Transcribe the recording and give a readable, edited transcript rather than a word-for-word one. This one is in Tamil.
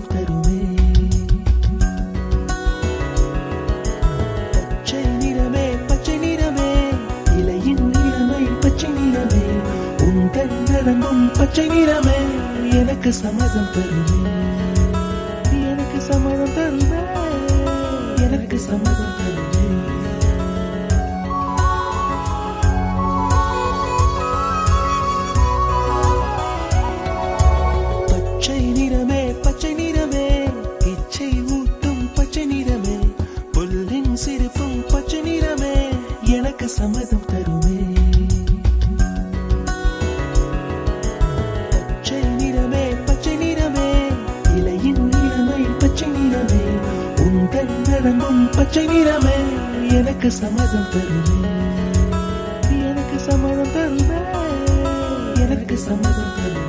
சம்மதம் தருமே. பச்சை நிறமே பச்சை நிறமே, இலையின் நிறமை பச்சை நிறமே, உந்தன் நரம்பும் பச்சை நிறமே, எனக்கு சம்மதம் தருமே, எனக்கு சம்மதம் தருமே, எனக்கு சம்மதம் தருமே. பச்சை நிறமே பச்சை நிறமே, இச்சை ஊட்டும் பச்சை நிறமே, புல்லின் சிரிப்பும் பச்சை நிறமே, எனக்கு சம்மதம் தருமே. பச்சை நிறமே பச்சை நிறமே, இலையின் நிறமை பச்சை நிறமே, உந்தன் நரம்பும் பச்சை நிறமே, எனக்கு சம்மதம் தருமே, எனக்கு சம்மதம் தருமே, எனக்கு சம்மதம் தருமே.